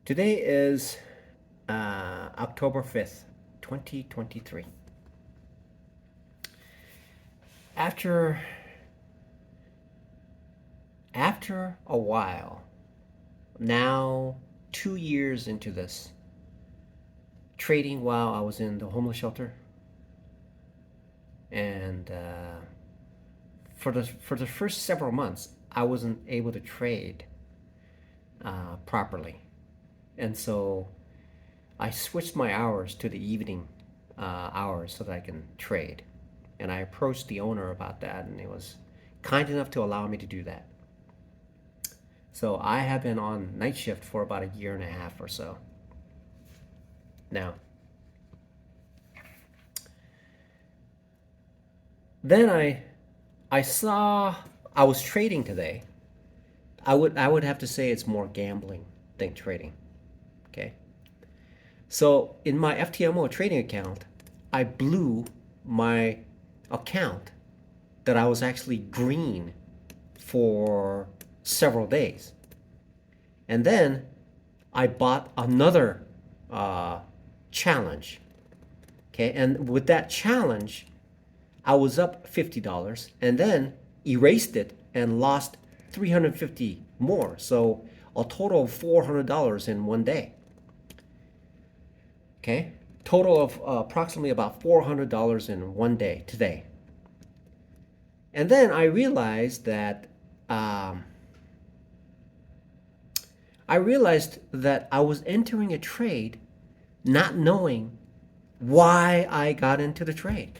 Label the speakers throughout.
Speaker 1: Today is October 5th, 2023. After after a while, now 2 years into this, trading while I was in the homeless shelter, and for the first several months, I wasn't able to trade properly, and so I switched my hours to the evening hours so that I can trade. And I approached the owner about that, and he was kind enough to allow me to do that. So I have been on night shift for about a year and a half or so now. Then I saw I was trading today. I would have to say it's more gambling than trading. Okay. So in my FTMO trading account, I blew my account that I was actually green for several days. And then I bought another challenge. Okay, and with that challenge, I was up $50 and then erased it and lost 350 more. So a total of $400 in one day. Okay, total of approximately about $400 in one day today. And then I realized that I was entering a trade not knowing why I got into the trade.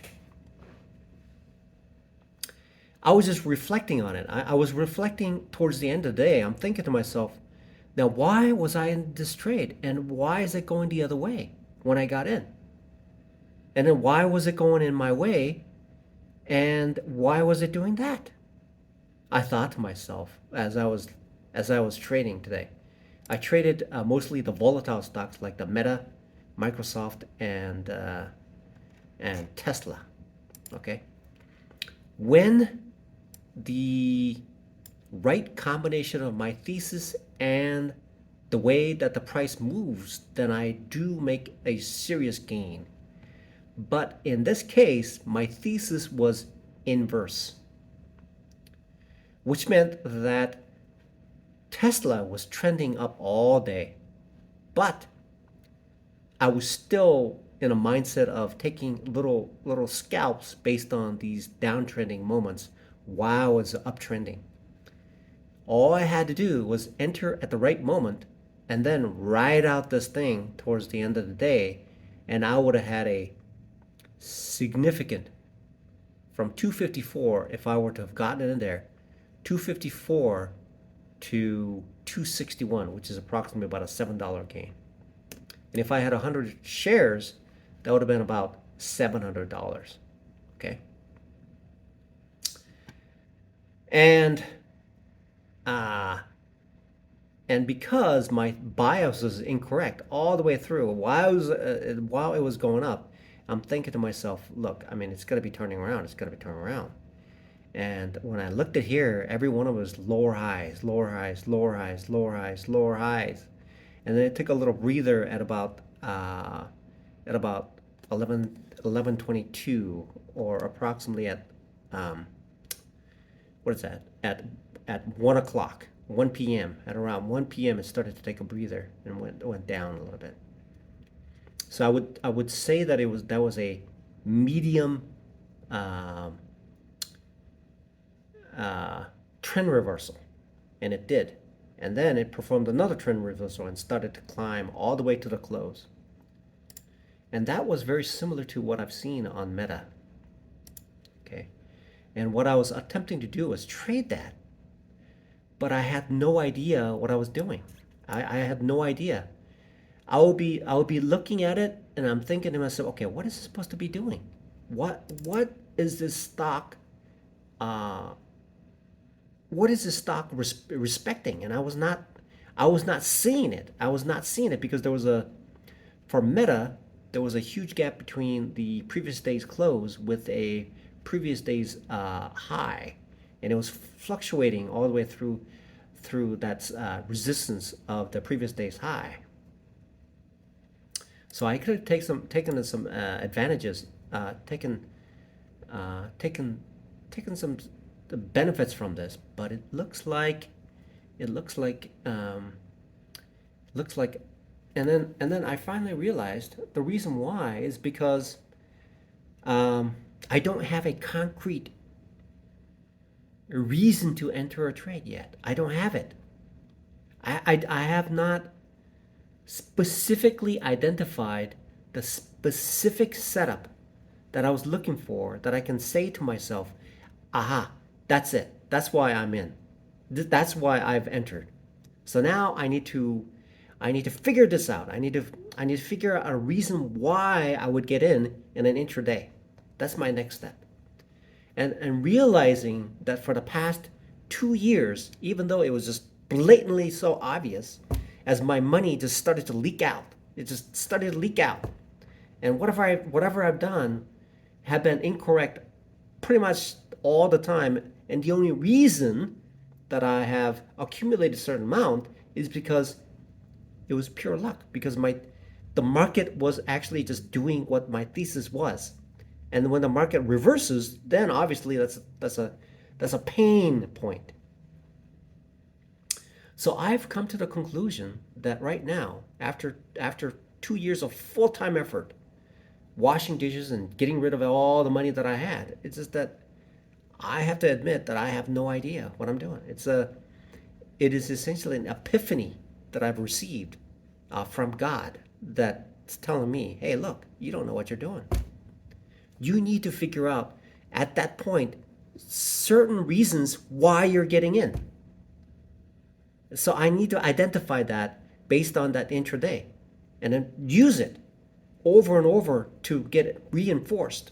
Speaker 1: I was just reflecting on it. I was reflecting towards the end of the day. I'm thinking to myself, now why was I in this trade? And why is it going the other way when I got in? And then why was it going in my way? And why was it doing that? I thought to myself as I was trading today. I traded mostly the volatile stocks like the Meta, Microsoft, and Tesla. Okay, when the right combination of my thesis and the way that the price moves, then I do make a serious gain. But in this case, my thesis was inverse, which meant that Tesla was trending up all day, but I was still in a mindset of taking little scalps based on these downtrending moments while I was uptrending. All I had to do was enter at the right moment and then ride out this thing towards the end of the day, and I would have had a significant from 254 if I were to have gotten it in there, 254 to 261, which is approximately about a $7 gain. And if I had 100 shares, that would have been about $700. Okay. And uh, and because my bias was incorrect all the way through while it was going up, I'm thinking to myself, look, I mean, it's going to be turning around. It's going to be turning around. And when I looked at here, every one of them was lower highs, lower highs, lower highs, lower highs, lower highs. And then it took a little breather at about 11:22, or approximately at what is that? At 1 o'clock, 1 p.m. At around 1 p.m., it started to take a breather and went down a little bit. So I would say that that was a medium um, trend reversal, and it did. And then it performed another trend reversal and started to climb all the way to the close. And that was very similar to what I've seen on Meta. Okay. And what I was attempting to do was trade that, but I had no idea what I was doing. I had no idea. I will be looking at it and I'm thinking to myself, okay, what is it supposed to be doing? What is this stock uh, what is this stock respecting? And I was not seeing it. I was not seeing it because for Meta, there was a huge gap between the previous day's close with a previous day's high, and it was fluctuating all the way through that resistance of the previous day's high. So I could have taken some advantages, taken some the benefits from this, but it looks like looks like, and then I finally realized the reason why is because I don't have a concrete reason to enter a trade yet. I don't have it. I have not specifically identified the specific setup that I was looking for that I can say to myself, aha, that's it. That's why I'm in. That's why I've entered. So now I need to figure this out. I need to figure out a reason why I would get in an intraday. That's my next step. And realizing that for the past 2 years, even though it was just blatantly so obvious, as my money just started to leak out, it just started to leak out. And whatever I've done have been incorrect pretty much all the time. And the only reason that I have accumulated a certain amount is because it was pure luck, because the market was actually just doing what my thesis was. And when the market reverses, then obviously that's a pain point. So I've come to the conclusion that right now, after 2 years of full-time effort, washing dishes and getting rid of all the money that I had, it's just that I have to admit that I have no idea what I'm doing. It is essentially an epiphany that I've received from God that's telling me, hey, look, you don't know what you're doing. You need to figure out at that point certain reasons why you're getting in. So I need to identify that based on that intraday and then use it over and over to get it reinforced.